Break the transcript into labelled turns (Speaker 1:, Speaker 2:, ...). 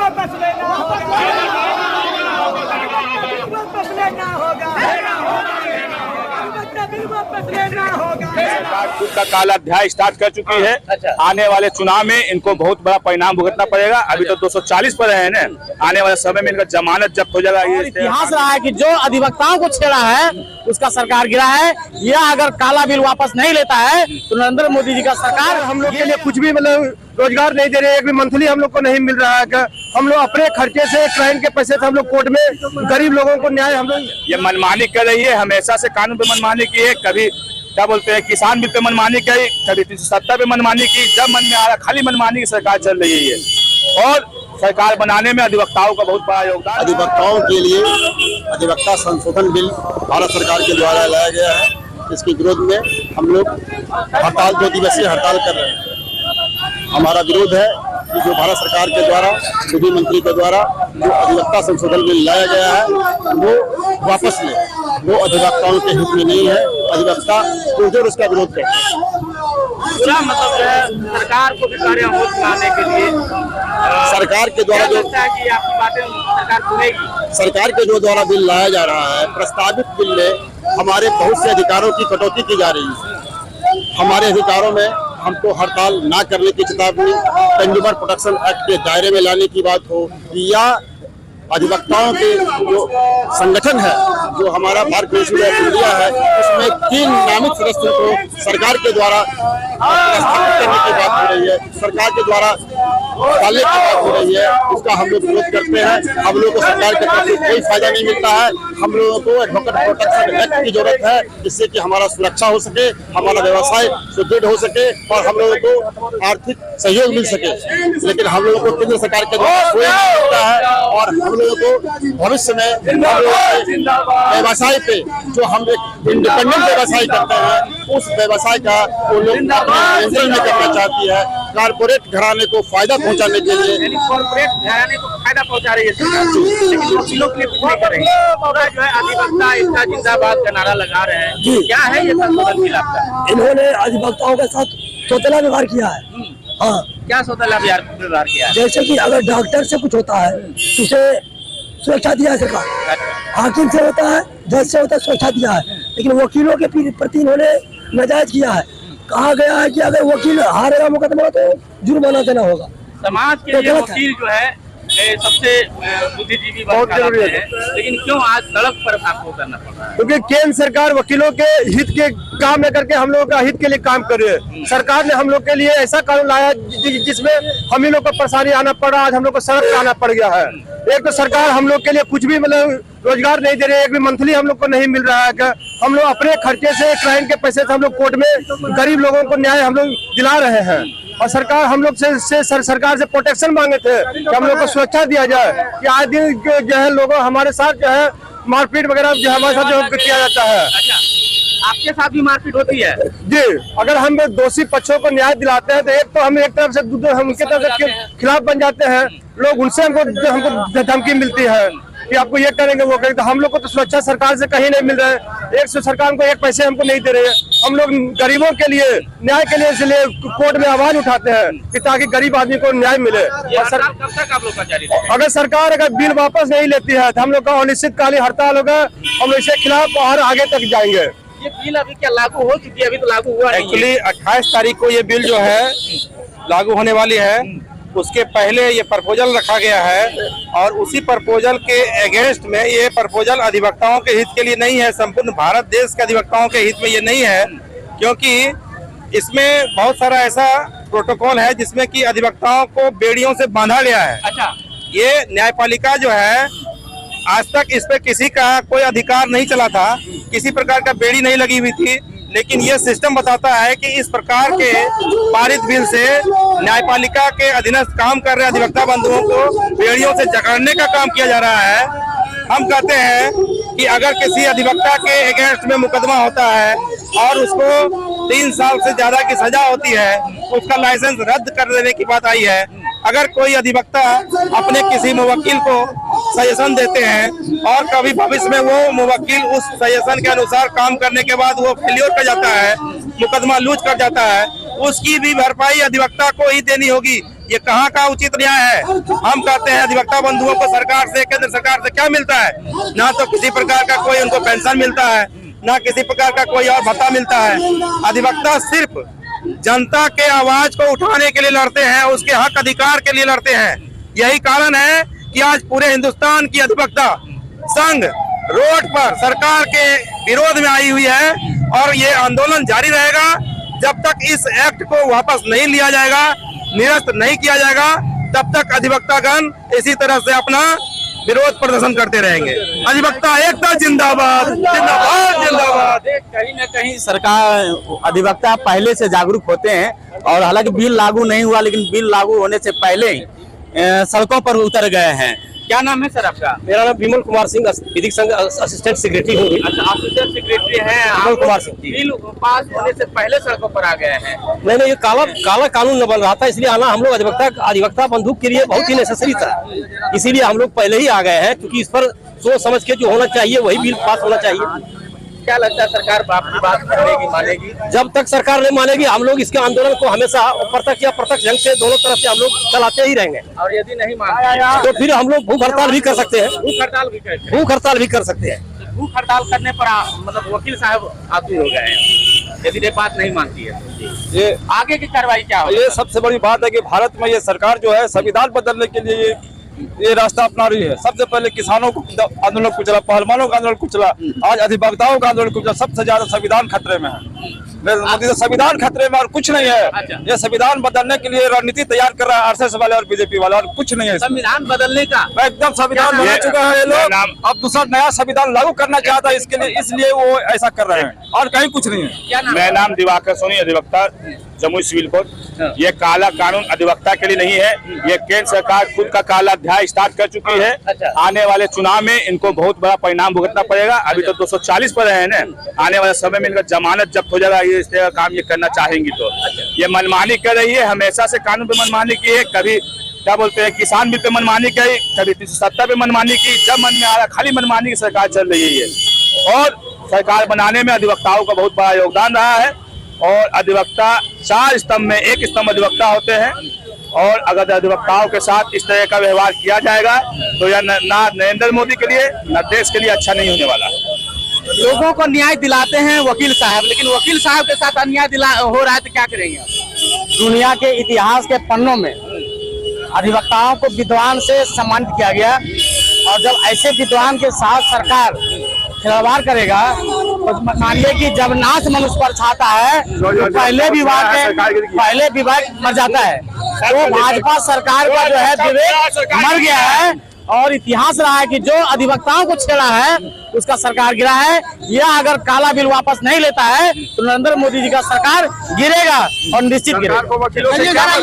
Speaker 1: वापस लेना होगा।
Speaker 2: सरकार खुद का काला अध्याय स्टार्ट कर चुकी है। आने वाले चुनाव में इनको बहुत बड़ा परिणाम भुगतना पड़ेगा। अभी तो 240 पर है ना, आने वाले समय में इनका जमानत जब्त हो जाएगा। ये
Speaker 3: इतिहास रहा है कि जो अधिवक्ताओं को छेड़ा है उसका सरकार गिरा है। यह अगर काला बिल वापस नहीं लेता है तो नरेंद्र मोदी जी का सरकार
Speaker 4: हम लोग के लिए कुछ भी मतलब रोजगार नहीं दे रहे, एक भी मंथली हम लोग को नहीं मिल रहा है। हम लोग अपने खर्चे से क्लाइंट के पैसे से हम लोग कोर्ट में गरीब लोगों को न्याय हम लोग
Speaker 2: ये मनमानी कर रही है। हमेशा से कानून पे मनमानी की है। कभी क्या बोलते हैं किसान बिल पे मनमानी की, कभी 370 पे मनमानी की। जब मन में आ रहा खाली मनमानी की सरकार चल रही है। और सरकार बनाने में अधिवक्ताओं का बहुत बड़ा योगदान।
Speaker 5: अधिवक्ताओं के लिए अधिवक्ता संशोधन बिल भारत सरकार के द्वारा लाया गया है। इसके विरोध में हम लोग हड़ताल 2 दिवसीय हड़ताल कर रहे हैं। हमारा विरोध है कि जो भारत सरकार के द्वारा विधि मंत्री के द्वारा जो अधिवक्ता संशोधन बिल लाया गया है वो वापस ले। वो अधिवक्ताओं के हित में नहीं है। अधिवक्ता पुरजोर उसका विरोध करते हैं।
Speaker 3: पूरा मतलब जो है सरकार को भी कार्य अमूल लाने के लिए
Speaker 5: सरकार के द्वारा जो
Speaker 3: कि आपकी बातें सरकार सुनेगी।
Speaker 5: सरकार के जो द्वारा बिल लाया जा रहा है, प्रस्तावित बिल में हमारे बहुत से अधिकारों की कटौती की जा रही है। हमारे अधिकारों में हमको हड़ताल ना करने की चेतावनी, कंज्यूमर प्रोटेक्शन एक्ट के दायरे में लाने की बात हो, या अधिवक्ताओं के जो संगठन है जो हमारा बार काउंसिल ऑफ इंडिया है उसमें 3 नामित सदस्यों को सरकार के द्वारा स्थापित करने की बात हो रही है, सरकार के द्वारा डालने की बात हो रही है, उसका हम लोग विरोध करते हैं। हम लोगों को सरकार के तरफ से कोई फायदा नहीं मिलता है। हम लोगों को एडवोकेट प्रोटेक्शन एक्ट की जरूरत है जिससे कि हमारा सुरक्षा हो सके, हमारा व्यवसाय सुदृढ़ हो सके और हम लोगों को आर्थिक सहयोग मिल सके। लेकिन हम लोगों को केंद्र सरकार के द्वारा कोई नहीं मिलता है और हम लोगों को भविष्य में व्यवसाय पे जो हम एक इंडिपेंडेंट व्यवसाय करते हैं उस व्यवसाय का वो लोग नियंत्रण में करना चाहती है। कारपोरेट घराने को फायदा पहुंचाने के लिए
Speaker 3: कॉर्पोरेट घराने को फायदा पहुंचा रही है सरकार, लेकिन वकीलों के लिए कुछ नहीं कर रही है। पूरा जो है अधिवक्ता इसका जिंदाबाद का नारा लगा रहे हैं। क्या है ये संशोधन बिल आपका?
Speaker 6: इन्होंने अधिवक्ताओं के साथ सौतेला व्यवहार किया है। हाँ,
Speaker 3: क्या सौतेला व्यवहार किया है?
Speaker 6: जैसे कि अगर डॉक्टर से कुछ होता है तो उसे सुरक्षा दिया है सरकार, हाकिम से होता है, जज से होता है, सुरक्षा दिया है। लेकिन वकीलों के प्रति इन्होंने नाजायज किया है। कहा गया है कि अगर वकील हारेगा मुकदमा तो जुर्माना देना होगा।
Speaker 3: समाज के लिए वकील जो है सबसे बुद्धिजीवी वर्ग है, लेकिन क्यों आज सड़क पर आपको करना पड़ रहा है?
Speaker 4: क्योंकि केंद्र सरकार वकीलों के हित के काम में करके हम लोगों का हित के लिए काम कर रही है। सरकार ने हम लोग के लिए ऐसा कानून लाया जिसमें हम ही लोग को परेशानी आना पड़ रहा है। आज हम लोग को सड़क पे आना पड़ गया है। एक तो सरकार हम लोग के लिए कुछ भी मतलब रोजगार नहीं दे रहे, एक भी मंथली हम लोग को नहीं मिल रहा है। हम लोग अपने खर्चे से क्लाइंट के पैसे से हम लोग कोर्ट में गरीब लोगों को न्याय हम लोग दिला रहे हैं। और सरकार हम लोग से सरकार से प्रोटेक्शन मांगे थे कि हम लोग को सुरक्षा दिया जाए कि आज दिन जो है लोगों हमारे साथ जो है मारपीट वगैरह जो हमारे साथ जो किया जाता है।
Speaker 3: अच्छा, आपके साथ भी मारपीट होती है?
Speaker 4: जी, अगर हम दोषी पक्षों को न्याय दिलाते हैं तो एक तो हम एक तरफ से हम उनके तरफ से खिलाफ बन जाते हैं। लोग उनसे हमको धमकी मिलती है कि आपको ये करेंगे वो करेंगे। तो हम लोग को तो सुरक्षा सरकार से कहीं नहीं मिल रहा है। एक सरकार को एक पैसे हमको नहीं दे रहे हैं। हम लोग गरीबों के लिए न्याय के लिए इसलिए कोर्ट में आवाज उठाते हैं कि ताकि गरीब आदमी को न्याय मिले।
Speaker 3: कब तक आप लोग का जारी रहेगा?
Speaker 4: अगर सरकार अगर बिल वापस नहीं लेती है तो हम लोग का अनिश्चितकालीन हड़ताल होगा। हम इसके खिलाफ और आगे तक जाएंगे।
Speaker 3: ये बिल अभी क्या लागू हो चुकी है? अभी तो लागू हुआ नहीं है।
Speaker 7: एक्चुअली 28 तारीख को ये बिल जो है लागू होने वाली है। उसके पहले ये प्रपोजल रखा गया है और उसी प्रपोजल के अगेंस्ट में ये प्रपोजल अधिवक्ताओं के हित के लिए नहीं है। संपूर्ण भारत देश के अधिवक्ताओं के हित में ये नहीं है, क्योंकि इसमें बहुत सारा ऐसा प्रोटोकॉल है जिसमें कि अधिवक्ताओं को बेड़ियों से बांधा गया है।
Speaker 3: अच्छा,
Speaker 7: ये न्यायपालिका जो है आज तक इस पे किसी का कोई अधिकार नहीं चला था, किसी प्रकार का बेड़ी नहीं लगी हुई थी। लेकिन ये सिस्टम बताता है कि इस प्रकार के पारित बिल से न्यायपालिका के अधीनस्थ काम कर रहे अधिवक्ता बंधुओं को बेड़ियों से जकड़ने का काम किया जा रहा है। हम कहते हैं कि अगर किसी अधिवक्ता के अगेंस्ट में मुकदमा होता है और उसको 3 साल से ज्यादा की सजा होती है, उसका लाइसेंस रद्द कर देने की बात आई है। अगर कोई अधिवक्ता अपने किसी मुवक्किल को सजेशन देते हैं और कभी भविष्य में वो मुवक्किल उस सजेशन के अनुसार काम करने के बाद वो फेल्योर कर जाता है, मुकदमा लूज कर जाता है, उसकी भी भरपाई अधिवक्ता को ही देनी होगी। ये कहाँ का उचित न्याय है? हम कहते हैं अधिवक्ता बंधुओं को सरकार से, केंद्र सरकार से क्या मिलता है? ना तो किसी प्रकार का कोई उनको पेंशन मिलता है, ना किसी प्रकार का कोई और भत्ता मिलता है। अधिवक्ता सिर्फ जनता के आवाज को उठाने के लिए लड़ते हैं, उसके हक अधिकार के लिए लड़ते हैं। यही कारण है कि आज पूरे हिंदुस्तान की अधिवक्ता संघ रोड पर सरकार के विरोध में आई हुई है और ये आंदोलन जारी रहेगा जब तक इस एक्ट को वापस नहीं लिया जाएगा, निरस्त नहीं किया जाएगा, तब तक अधिवक्तागण इसी तरह से अपना विरोध प्रदर्शन करते रहेंगे। अधिवक्ता एकता जिंदाबाद, जिंदाबाद, जिंदाबाद।
Speaker 8: कहीं न कहीं सरकार अधिवक्ता पहले से जागरूक होते हैं और हालांकि बिल लागू नहीं हुआ, लेकिन बिल लागू होने से पहले ही सड़कों पर उतर गए हैं।
Speaker 3: क्या नाम है सर आपका?
Speaker 4: मेरा नाम विमल कुमार सिंह, विधिक संघ असिस्टेंट सेक्रेटरी हूँ।
Speaker 3: अच्छा, आप सेक्रेटरी हैं।
Speaker 4: विमल कुमार सिंह जी।
Speaker 3: बिल पास होने से पहले सड़कों पर आ गए हैं।
Speaker 4: नहीं, ये काला कानून न बन रहा था, इसलिए आना हम लोग अधिवक्ता बंधु के लिए बहुत ही नेसेसरी था। इसीलिए हम लोग पहले ही आ गए हैं, क्योंकि इस पर सोच समझ के जो होना चाहिए वही बिल पास होना चाहिए।
Speaker 3: क्या लगता है सरकार आपकी बात करेगी, मानेगी?
Speaker 4: जब तक सरकार नहीं मानेगी हम लोग इसके आंदोलन को हमेशा प्रत्यक्ष या प्रत्यक्ष ढंग से दोनों तरफ से हम लोग चलाते ही रहेंगे।
Speaker 3: और यदि नहीं मानते
Speaker 4: तो फिर हम लोग भूख हड़ताल भी कर सकते हैं।
Speaker 3: भूख हड़ताल भी करेंगे।
Speaker 4: भूख हड़ताल भी कर सकते हैं।
Speaker 3: भूख हड़ताल करने पर मतलब वकील साहब आतुर हो गए हैं यदि ये बात नहीं मानती है।
Speaker 4: ये
Speaker 3: आगे की कार्रवाई क्या होगी?
Speaker 4: ये सबसे बड़ी बात है कि भारत में ये सरकार जो है संविधान बदलने के लिए ये रास्ता अपना रही है। सबसे पहले किसानों को आंदोलन को चला, पहलवानों का आंदोलन को चला, आज अधिवक्ताओं का आंदोलन को चला। सबसे ज्यादा संविधान खतरे में है। मोदी तो संविधान खतरे में और कुछ नहीं है। ये संविधान बदलने के लिए रणनीति तैयार कर रहा है आरएसएस वाले और बीजेपी वाले, और कुछ नहीं है।
Speaker 3: संविधान बदलने का
Speaker 4: एकदम संविधान बना चुका है ये लोग, अब दूसरा नया संविधान लागू करना चाहता है इसके लिए, इसलिए वो ऐसा कर रहे हैं और कहीं कुछ नहीं है।
Speaker 3: क्या नाम?
Speaker 2: मेरा नाम दिवाकर सोनी, अधिवक्ता, जमुई सिविल कोर्ट। ये काला कानून अधिवक्ता के लिए नहीं है, ये केंद्र सरकार खुद का काला अध्याय स्टार्ट कर चुकी है। आने वाले चुनाव में इनको बहुत बड़ा परिणाम भुगतना पड़ेगा। अभी तो 240 पर है ना, आने वाले समय में इनका जमानत जब्त हो जाएगा ये इस तरह का काम ये करना चाहेंगी तो। ये मनमानी कर रही है, हमेशा से कानून पे मनमानी की है। कभी क्या बोलते हैं किसान बिल पे मनमानी की, कभी 370 पे मनमानी की, जब मन में आ रहा खाली मनमानी की सरकार चल रही है। और सरकार बनाने में अधिवक्ताओं का बहुत बड़ा योगदान रहा है। और अधिवक्ता 4 स्तंभ में एक स्तंभ अधिवक्ता होते हैं, और अगर अधिवक्ताओं के साथ इस तरह का व्यवहार किया जाएगा तो यह ना नरेंद्र मोदी के लिए न देश के लिए अच्छा नहीं होने वाला।
Speaker 3: लोगों को न्याय दिलाते हैं वकील साहब, लेकिन वकील साहब के साथ अन्याय हो रहा है तो क्या करेंगे आप?
Speaker 8: दुनिया के इतिहास के पन्नों में अधिवक्ताओं को विद्वान से सम्मानित किया गया, और जब ऐसे विद्वान के साथ सरकार खिलवाड़ करेगा तो मानिए कि जब नाश मनुष्य पर छाता है तो पहले विवाद मर जाता है। तो भाजपा सरकार का जो है विवेक मर गया है, और इतिहास रहा है कि जो अधिवक्ताओं को छेड़ा है उसका सरकार गिरा है। यह अगर काला बिल वापस नहीं लेता है तो नरेंद्र मोदी जी का सरकार गिरेगा और निश्चित गिरेगा।